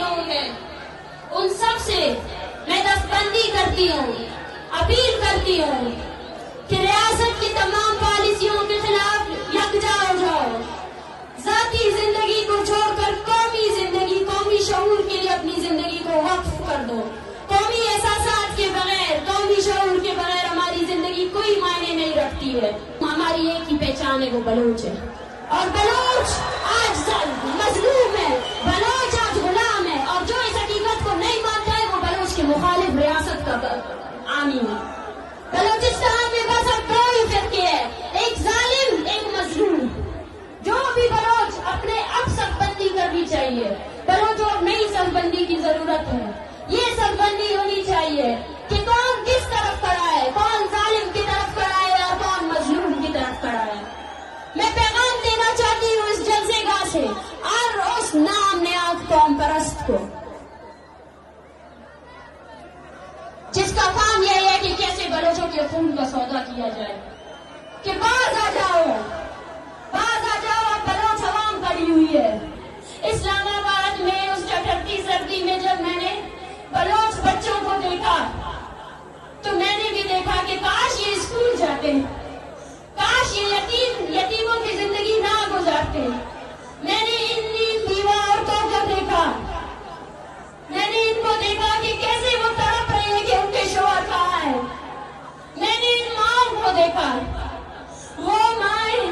لوگ ہیں، ان سب سے میں دستبندی کرتی ہوں، اپیل کرتی ہوں کہ ریاست کی تمام پالیسیوں کے خلاف یکجا ہو جاؤ، ذاتی زندگی کو چھوڑ کر قومی زندگی، قومی شعور کے لیے اپنی زندگی کو وقف کر دو۔ قومی احساسات کے بغیر، قومی شعور کے بغیر ہماری زندگی کوئی معنی نہیں رکھتی ہے۔ ہماری ایک ہی پہچان ہے، وہ بلوچ ہے، اور بلوچ آج مظلوم ہے، بلوچ آج غلام ہے، اور جو اس حقیقت کو نہیں مانتا ہے وہ بلوچ کے مخالف ریاست کا عامی ہے۔ بلوچستان میں بس اب دو ہی فرقے ہیں، ایک ظالم، ایک مظلوم۔ جو بھی بلوچ اپنے اب صف بندی کرنی چاہیے، بلوچوں اب نئی صف بندی کی ضرورت ہے۔ یہ صف بندی ہونی چاہیے کہ کون کس طرف کھڑا ہے، کون ظالم کی طرف کھڑا ہے اور کون مظلوم کی طرف کھڑا ہے۔ میں پیغام دینا چاہتی ہوں اس جلسے گاہ سے اور اس نام نیاز قوم پرست کو، جس کا کام یہ ہے کہ کیسے بلوچوں کے خون کا سودا کیا جائے، کہ باز آ جاؤ، باز آ جاؤ، اب بلوچ عوام کھڑی ہوئی ہے۔ اسلام آباد میں اس ٹھٹھتی سردی میں جب میں نے بلوچ بچوں کو دیکھا تو میں نے بھی دیکھا کہ کاش یہ اسکول جاتے، کاش یہ یتیموں کی زندگی نہ گزارتے۔ میں نے ان بیوہ عورتوں کو دیکھا، میں نے ان کو دیکھا کہ کیسے وہ تڑپ رہے ہیں کہ ان کے شوہر کہاں ہے۔ میں نے ان ماؤں کو دیکھا، وہ مائیں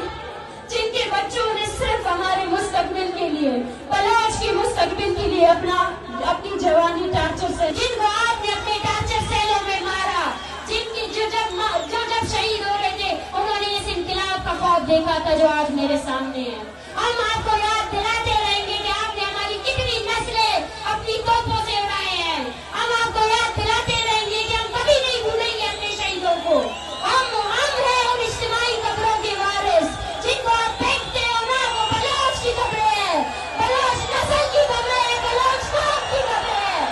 جن کے بچوں نے صرف ہمارے مستقبل کے لیے، بلوچ کے مستقبل کے لیے اپنی جوانی ٹارچر سے، جن کو آپ نے اپنے ٹارچر سیلوں میں مارا، جن کی جو جب شہید ہو رہے تھے انہوں نے اس انقلاب کا خواب دیکھا تھا جو آج میرے سامنے ہے۔ ہم آپ کو یاد دلاتے رہیں گے کہ آپ نے ہماری کتنی نسلیں اپنی توپوں سے اڑائے ہیں۔ ہم آپ کو یاد دلاتے رہیں گے کہ ہم کبھی نہیں بھولیں گے اپنے شہیدوں کو۔ ہم ہیں ان اجتماعی قبروں کے وارث، جن کو آپ دیکھتے ہو نا، وہ بلوچ کی قبریں ہیں، بلوچ نسل کی قبریں ہیں، بلوچ قوم کی قبریں ہیں۔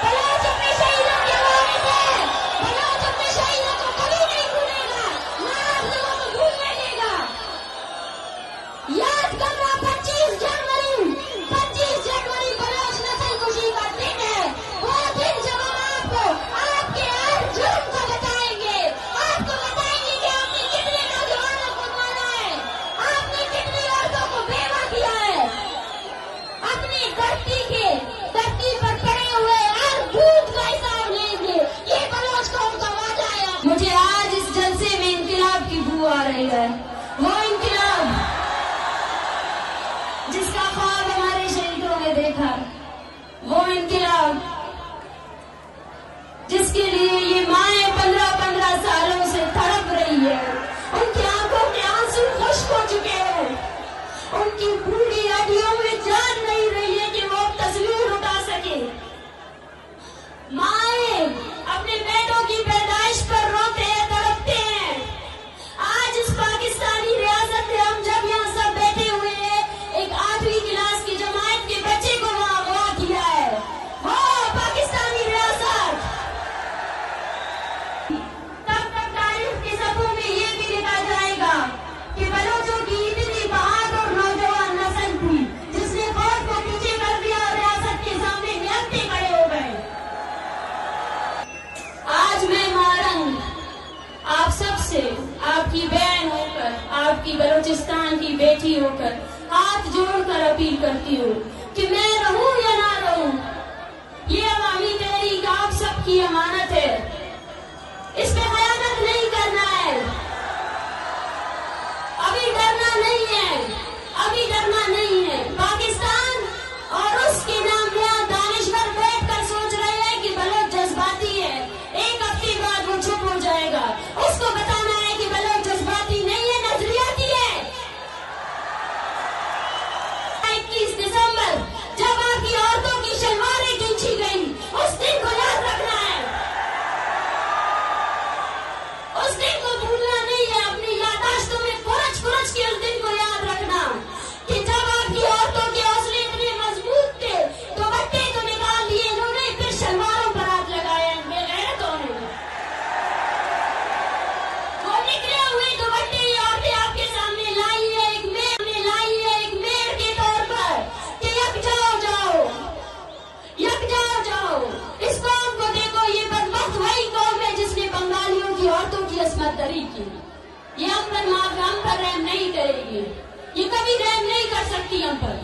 بلوچ اپنے شہیدوں کے وارث ہیں، بلوچ اپنے شہیدوں کو کبھی نہیں بھولے گا، نہ آپ لوگوں کو بھولنے دے گا۔ یاد کرنا 25 جنوری بلوچ نسل خوشی کا دن ہے، وہ دن جب ہم آپ کو آپ کے ہر جرم کو بتائیں گے، آپ کو بتائیں گے کہ آپ نے کتنے نوجوانوں کو مارا ہے، آپ نے کتنی عورتوں کو بیوہ کیا ہے، اپنی دھرتی پر پڑے ہوئے ہر دودھ کا حساب لیں گے۔ یہ بلوچ قوم کا وعدہ ہے۔ مجھے آج اس جلسے میں انقلاب کی بو آ رہی ہے، وہ انقلاب جس کا خواب ہمارے شہیدوں نے دیکھا، وہ انقلاب جس کے لیے یہ مائیں 15 سالوں سے تڑپ رہی ہے، ان کی آنکھوں کے آنسو خشک ہو چکے ہیں، ان کی بوڑھی ہڈیوں میں جان نہیں رہی ہے کہ وہ تصویر اٹھا سکے۔ مائیں اپنے بیٹوں کی پیدائش پر روتے ہیں، تڑپتے ہیں۔ آج اس پاکستانی ریاست میں ہم جب یہاں سب بیٹھے ہوئے ہیں، ایک 8ویں کلاس کی جماعت کے بچے کو وہاں اغوا کیا ہے، وہ پاکستانی ریاست۔ تب تک تاریخ کے صفحوں میں یہ بھی لکھا جائے گا کہ بلوچوں کی اتنی بہادر نوجوان نسل تھی جس نے خود کو یہ ہم پر رحم نہیں کرے گی، یہ کبھی رحم نہیں کر سکتی ہم پر۔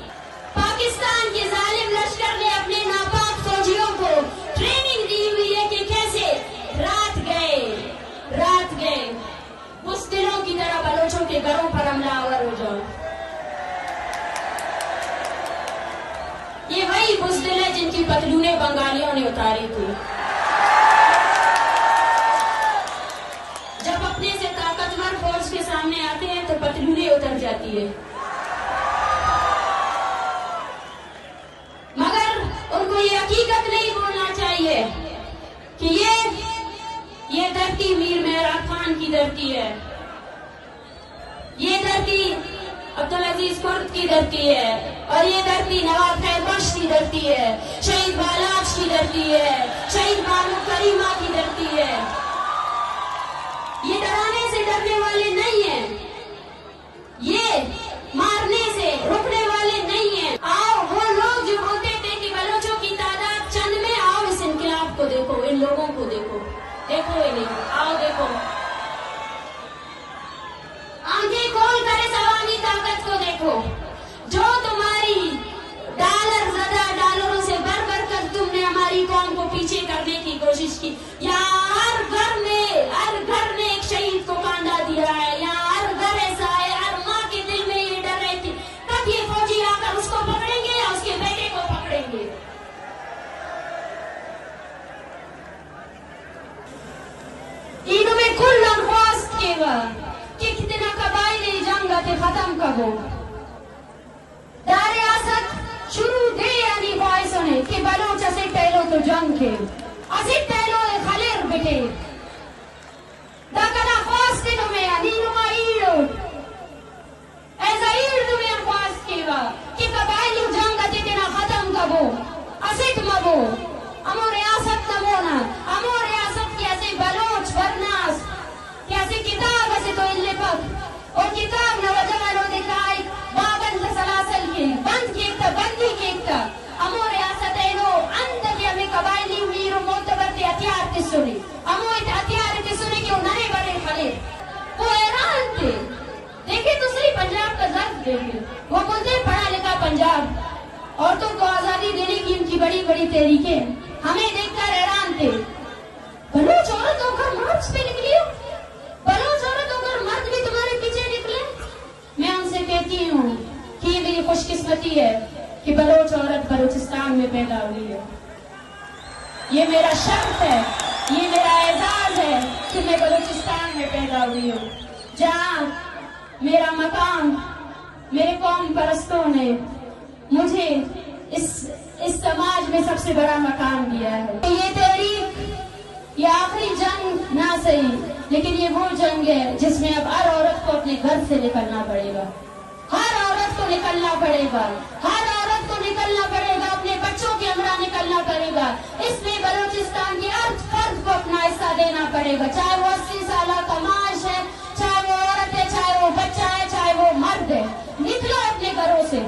پاکستان کے ظالم لشکر نے اپنے ناپاک فوجیوں کو ٹریننگ دی ہوئی ہے کہ کیسے رات گئے بزدلوں کی طرح بلوچوں کے گھروں پر حملہ آور ہو جاؤ۔ یہ وہی بزدل ہے جن کی پتلونیں بنگالیوں نے اتاری تھی۔ جب اپنے سے طاقتور فوج کے سامنے آتے ہیں تو پتلونیں اتر جاتی ہے، مگر ان کو یہ حقیقت نہیں بولنا چاہیے کہ یہ دھرتی میر مہراب خان کی دھرتی ہے، یہ دھرتی عبدالعزیز کرد کی دھرتی ہے، اور یہ دھرتی نواب خیر بخش کی دھرتی ہے، شہید بالاخش کی دھرتی ہے، شہید بانو کریمہ کی دھرتی ہے۔ یہ ڈرانے سے ڈرنے والے نہیں ہیں، یہ مارنے سے رکنے والے نہیں ہیں۔ آؤ وہ لوگ جو بولتے تھے کہ بلوچوں کی تعداد چند میں، آؤ اس انقلاب کو دیکھو، ان لوگوں کو دیکھو انہیں، آؤ دیکھو، آنکھیں کھول کر اس عوامی طاقت کو دیکھو جو تمہاری ڈالروں سے بھر کر تم نے ہماری قوم کو پیچھے کرنے کی کوشش کی۔ یہاں ہر گھر نے ایک شہید کو کانڈا دیا ہے، یہاں ہر گھر ایسا ہے، ہر ماں کے دل میں یہ ڈر ہے کہ کب یہ فوجی آ کر اس کو پکڑیں گے یا اس کے بیٹے کو پکڑیں گے۔ اینوں میں کل درخواست کے گا کہ کتنا قبائلی جنگ تے ختم کرو، دار آسد شروع دے یعنی باعثوں نے کہ بلوچ اسے پہلو تو جنگ کے اسے پہلو خلیر بٹے دا کنا خواست تمہیں نینما ایڑو ایسا ایڑ تمہیں خواست کے گا کہ قبائلی جنگ تے تنا ختم کرو، اسے مبو امو ریاست نمونا، امو ریاست کی ایسے بلوچ برناس کہ ایسے کتاب ایسے تو اللہ پک اور کتاب نوجوانوں دکھائی بابند سلاسل کے بند کیکتا بندی کیکتا امو ریاست اینو اندر کے ہمیں قبائلی ویر و معتبر تے ہتھیار تے سنے، امو ہتھیار تے سنے کہ وہ نرے بڑے خلیر وہ ایران تھے۔ دیکھیں دوسری پنجاب کا ضرب دیکھیں، وہ بولتے ہیں پڑھا لکھا پنجاب، عورتوں کو آزادی دینے کی ان کی بڑی بڑی تحریکیں، ہمیں دیکھ کر حیران تھے۔ بلوچ عورت ہو کر مارچ پہ نکلی ہو، بلوچ عورت ہو کر مرد بھی تمہارے پیچھے نکلے۔ میں ان سے کہتی ہوں کہ یہ میری خوش قسمتی ہے کہ بلوچ عورت بلوچستان میں پیدا ہوئی ہے، یہ میرا شرف ہے، یہ میرا اعزاز ہے کہ میں بلوچستان میں پیدا ہوئی ہوں، جہاں میرا مقام میرے قوم پرستوں نے مجھے اس سماج میں سب سے بڑا مقام دیا ہے۔ یہ تحریک، یہ آخری جنگ نہ صحیح، لیکن یہ وہ جنگ ہے جس میں اب ہر عورت کو اپنے گھر سے نکلنا پڑے گا، ہر عورت کو نکلنا پڑے گا، ہر عورت کو نکلنا پڑے گا، اپنے بچوں کے ہمراہ نکلنا پڑے گا۔ اس میں بلوچستان کے ہر فرد کو اپنا حصہ دینا پڑے گا، چاہے وہ 80 سالہ کماش ہے، چاہے وہ عورت ہے، چاہے وہ بچہ ہے، چاہے وہ مرد ہے، نکلو اپنے گھروں سے۔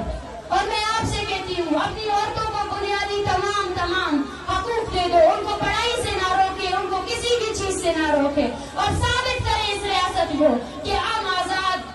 اور میں آپ سے کہتی ہوں اپنی عورتوں کو بنیادی تمام حقوق دے دو، ان کو پڑھائی سے نہ روکے، ان کو کسی بھی چیز سے نہ روکے، اور ثابت کریں اس ریاست کو